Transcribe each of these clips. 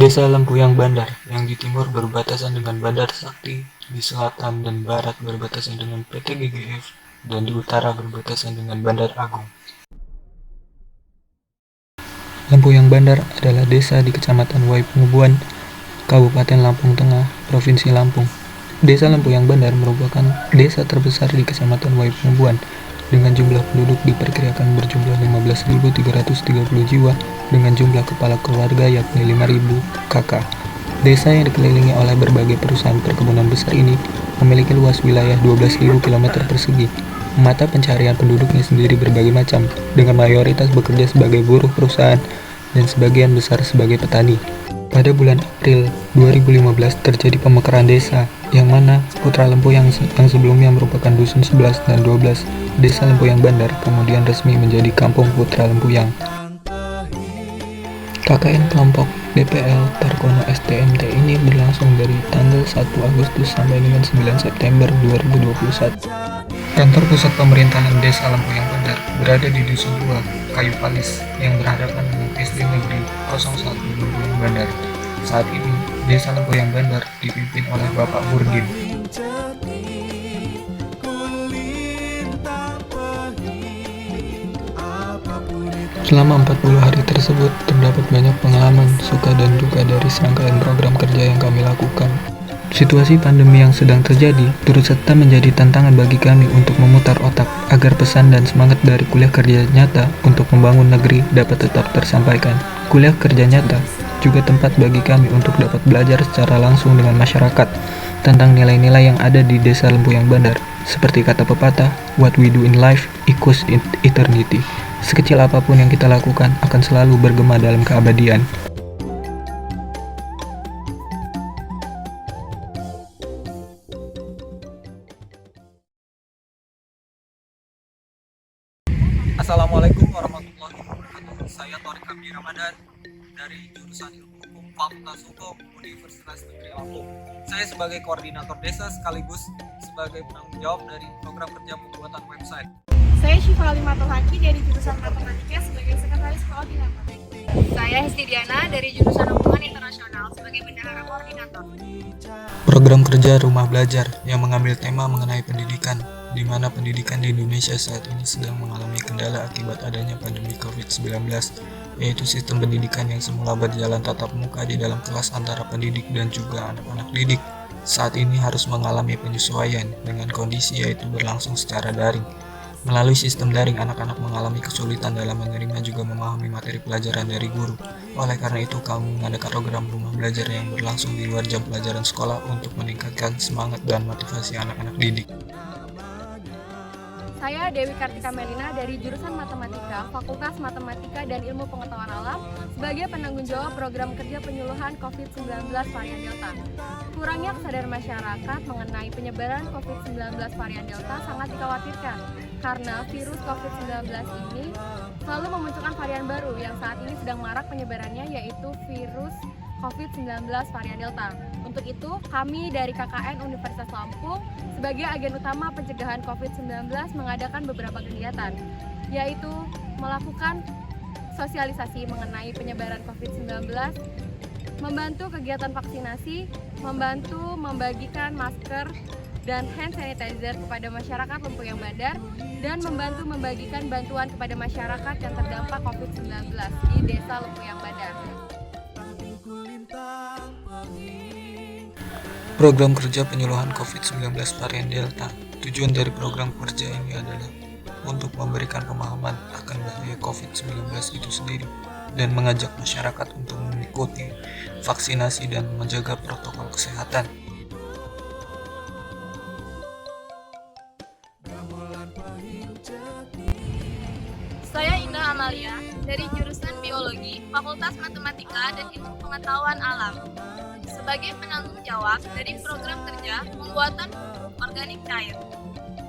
Desa Lempuyang Bandar, yang di timur berbatasan dengan Bandar Sakti, di selatan dan barat berbatasan dengan PT GGF, dan di utara berbatasan dengan Bandar Agung. Lempuyang Bandar adalah desa di Kecamatan Waipungubuan, Kabupaten Lampung Tengah, Provinsi Lampung. Desa Lempuyang Bandar merupakan desa terbesar di Kecamatan Waipungubuan, dengan jumlah penduduk diperkirakan berjumlah 15.330 jiwa dengan jumlah kepala keluarga yakni 5.000 kakak. Desa yang dikelilingi oleh berbagai perusahaan perkebunan besar ini memiliki luas wilayah 12.000 km persegi. Mata pencaharian penduduknya sendiri berbagai macam, dengan mayoritas bekerja sebagai buruh perusahaan dan sebagian besar sebagai petani. Pada bulan April 2015 terjadi pemekaran desa, yang mana Putra Lempuyang yang sebelumnya merupakan Dusun 11 dan 12 Desa Lempuyang Bandar kemudian resmi menjadi Kampung Putra Lempuyang. KKN kelompok DPL Tarkono STMT ini berlangsung dari tanggal 1 Agustus sampai dengan 9 September 2021. Kantor pusat pemerintahan Desa Lempuyang Bandar berada di Dusun 2, Kayu Palis, yang berhadapan dengan SD Negeri 01 Lempuyang Bandar. Saat ini, Desa Lempuyang Bandar dipimpin oleh Bapak Burdin. Selama 40 hari tersebut, terdapat banyak pengalaman, suka dan duka dari serangkaian program kerja yang kami lakukan. Situasi pandemi yang sedang terjadi turut serta menjadi tantangan bagi kami untuk memutar otak agar pesan dan semangat dari kuliah kerja nyata untuk membangun negeri dapat tetap tersampaikan. Kuliah kerja nyata juga tempat bagi kami untuk dapat belajar secara langsung dengan masyarakat tentang nilai-nilai yang ada di Desa Lempuyang Bandar, seperti kata pepatah, "What we do in life equals in eternity." Sekecil apapun yang kita lakukan akan selalu bergema dalam keabadian. Assalamualaikum warahmatullahi wabarakatuh. Saya Torik Abdi Ramadan dari jurusan Ilmu Hukum Fakultas Hukum Universitas Negeri Lampung. Saya sebagai koordinator desa sekaligus sebagai penanggung jawab dari program kerja pembuatan website. Saya Syifa Alimatul Haki dari jurusan Matematika sebagai sekretaris koordinator. Saya Hesti Diana dari jurusan Hubungan Internasional sebagai bendahara koordinator. Program kerja Rumah Belajar yang mengambil tema mengenai pendidikan, di mana pendidikan di Indonesia saat ini sedang mengalami kendala akibat adanya pandemi COVID-19, yaitu sistem pendidikan yang semula berjalan tatap muka di dalam kelas antara pendidik dan juga anak-anak didik, saat ini harus mengalami penyesuaian dengan kondisi yaitu berlangsung secara daring. Melalui sistem daring, anak-anak mengalami kesulitan dalam menerima juga memahami materi pelajaran dari guru. Oleh karena itu, kami mengadakan program rumah belajar yang berlangsung di luar jam pelajaran sekolah untuk meningkatkan semangat dan motivasi anak-anak didik. Saya Dewi Kartika Melina dari jurusan Matematika, Fakultas Matematika dan Ilmu Pengetahuan Alam sebagai penanggung jawab program kerja penyuluhan COVID-19 varian Delta. Kurangnya kesadaran masyarakat mengenai penyebaran COVID-19 varian Delta sangat dikhawatirkan karena virus COVID-19 ini selalu memunculkan varian baru yang saat ini sedang marak penyebarannya, yaitu virus COVID-19 varian Delta. Untuk itu, kami dari KKN Universitas Lampung sebagai agen utama pencegahan COVID-19 mengadakan beberapa kegiatan, yaitu melakukan sosialisasi mengenai penyebaran COVID-19, membantu kegiatan vaksinasi, membantu membagikan masker dan hand sanitizer kepada masyarakat Lempuyang Bandar, dan membantu membagikan bantuan kepada masyarakat yang terdampak COVID-19 di Desa Lempuyang Bandar. Program kerja penyuluhan COVID-19 varian Delta. Tujuan dari program kerja ini adalah untuk memberikan pemahaman akan bahaya COVID-19 itu sendiri dan mengajak masyarakat untuk mengikuti vaksinasi dan menjaga protokol kesehatan. Saya Indah Amalia dari jurusan Biologi, Fakultas Matematika dan Ilmu Pengetahuan Alam. Sebagai penanggung jawab dari program kerja pembuatan pupuk organik cair.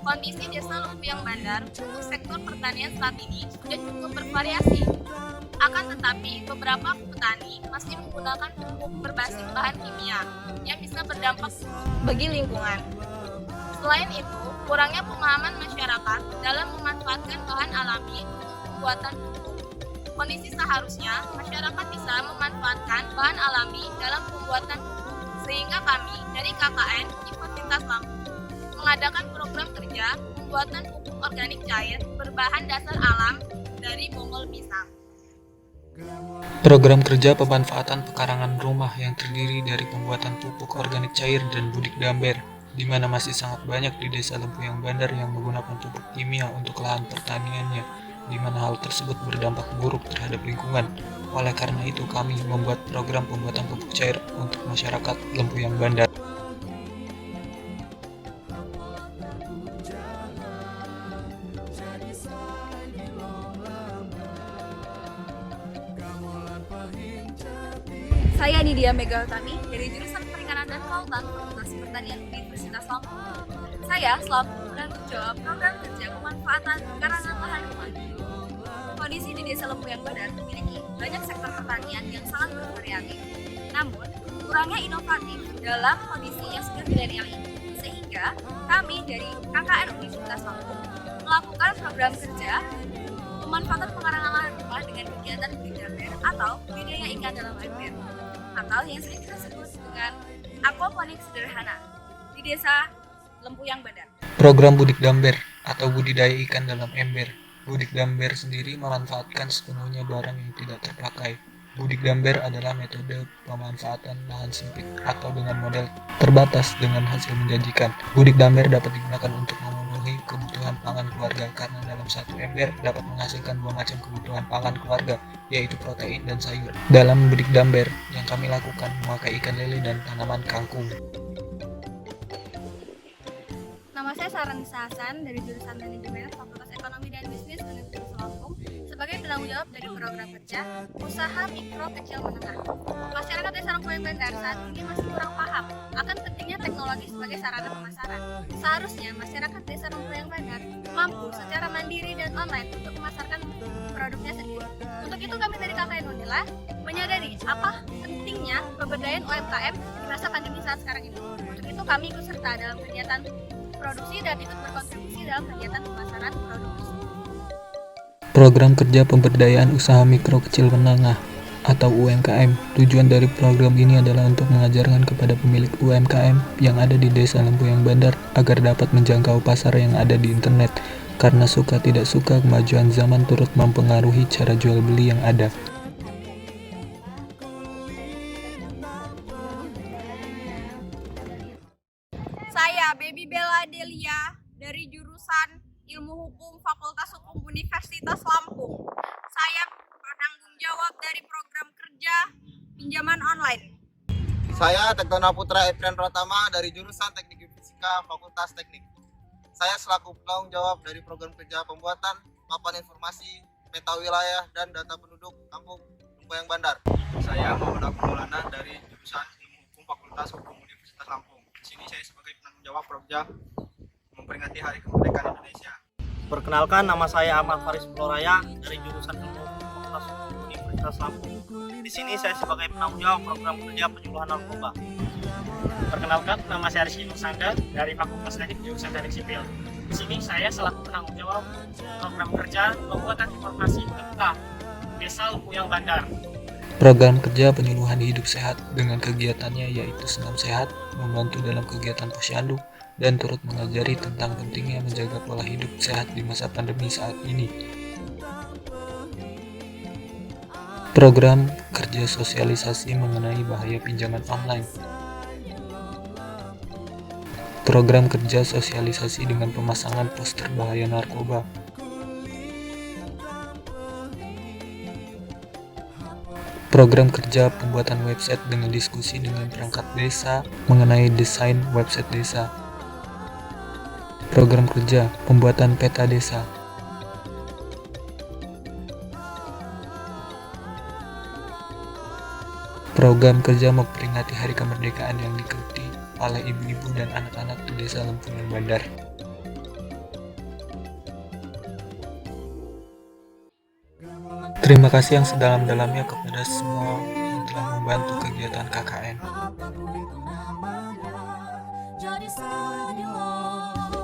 Kondisi Desa Lempuyang Bandar untuk sektor pertanian saat ini sudah cukup bervariasi. Akan tetapi, beberapa petani masih menggunakan pupuk berbasis bahan kimia yang bisa berdampak buruk bagi lingkungan. Selain itu, kurangnya pemahaman masyarakat dalam memanfaatkan bahan alami untuk pembuatan pupuk. kondisi seharusnya masyarakat bisa memanfaatkan bahan alami dalam pembuatan pupuk, sehingga kami dari KKN Universitas Lampung mengadakan program kerja pembuatan pupuk organik cair berbahan dasar alam dari bonggol pisang. Program kerja pemanfaatan pekarangan rumah yang terdiri dari pembuatan pupuk organik cair dan budik damber, di mana masih sangat banyak di Desa Lempuyang Bandar yang menggunakan pupuk kimia untuk lahan pertaniannya, di mana hal tersebut berdampak buruk terhadap lingkungan. Oleh karena itu, kami membuat program pembuatan pupuk cair untuk masyarakat Lempuyang Bandar. Saya Nidia Megautami dari jurusan Perikanan dan Kelautan Fakultas Pertanian Universitas Lampung. Saya selaku penanggung jawab program kerja pemanfaatan pekarangan lahan rumah. Kondisi di Desa Lempuyang Bandar memiliki banyak sektor pertanian yang sangat bervariatif. Namun, kurangnya inovatif dalam kondisi yang sudah milenial ini. Sehingga kami dari KKN Universitas Lampung melakukan program kerja pemanfaatan pekarangan lahan rumah dengan kegiatan budidaya atau budidaya ikan dalam ember, atau yang sering kita sebut dengan aquaponik sederhana di Desa Lempuyang Bandar. Program budik damber atau budidaya ikan dalam ember. Budik damber sendiri memanfaatkan sepenuhnya barang yang tidak terpakai. Budik damber adalah metode pemanfaatan lahan sempit atau dengan model terbatas dengan hasil menjanjikan. Budik damber dapat digunakan untuk memenuhi kebutuhan pangan keluarga karena dalam satu ember dapat menghasilkan dua macam kebutuhan pangan keluarga, yaitu protein dan sayur. Dalam budik damber yang kami lakukan memakai ikan lele dan tanaman kangkung. Nama saya Saranisa Hasan dari jurusan Manajemen Fakultas Ekonomi dan Bisnis Universitas Lampung sebagai penanggung jawab dari program kerja Usaha Mikro Kecil Menengah. Masyarakat Desa Lempuyang Bandar saat ini masih kurang paham akan pentingnya teknologi sebagai sarana pemasaran. Seharusnya masyarakat Desa Lempuyang Bandar mampu secara mandiri dan online untuk memasarkan produknya sendiri. Untuk itu kami dari KKN Unila menyadari apa pentingnya pemberdayaan UMKM di masa pandemi saat sekarang ini. Untuk itu kami ikut serta dalam kegiatan produksi dan ikut berkontribusi dalam kegiatan pemasaran produk tersebut. Program kerja pemberdayaan usaha mikro kecil menengah atau UMKM. Tujuan dari program ini adalah untuk mengajarkan kepada pemilik UMKM yang ada di Desa Lempuyang Bandar agar dapat menjangkau pasar yang ada di internet, karena suka tidak suka kemajuan zaman turut mempengaruhi cara jual beli yang ada. Saya Baby Bella Delia dari jurusan Ilmu Hukum Fakultas Hukum Universitas Lampung. Saya penanggung jawab dari program kerja pinjaman online. Saya Tektona Putra Efren Pratama dari jurusan Teknik Fisika Fakultas Teknik. Saya selaku penanggung jawab dari program kerja pembuatan papan informasi, peta wilayah, dan data penduduk Kampung Lempuyang Bandar. Saya Muhammad Abdul Maulana dari jurusan Ilmu Hukum Fakultas Hukum Universitas Lampung. Di sini saya sebagai penanggung jawab program memperingati Hari Kemerdekaan Indonesia. Perkenalkan, nama saya Ahmad Faris Floraya dari jurusan Ilmu Hukum Fakultas Hukum Universitas Lampung. Di sini saya sebagai penanggung jawab program kerja penyuluhan narkoba. Perkenalkan, nama saya Rizky Nursanda dari Fakultas Teknik jurusan Teknik Sipil. Di sini saya selaku penanggung jawab program kerja pembuatan informasi tentang Desa Lempuyang Bandar. Program kerja penyuluhan hidup sehat dengan kegiatannya yaitu senam sehat, membantu dalam kegiatan posyandu, dan turut mengajari tentang pentingnya menjaga pola hidup sehat di masa pandemi saat ini. Program kerja sosialisasi mengenai bahaya pinjaman online. Program kerja sosialisasi dengan pemasangan poster bahaya narkoba. Program kerja pembuatan website dengan diskusi dengan perangkat desa mengenai desain website desa. Program kerja pembuatan peta desa. Program kerja memperingati Hari Kemerdekaan yang diikuti oleh ibu-ibu dan anak-anak di Desa Lempuyang Bandar. Terima kasih yang sedalam-dalamnya kepada semua yang telah membantu kegiatan KKN.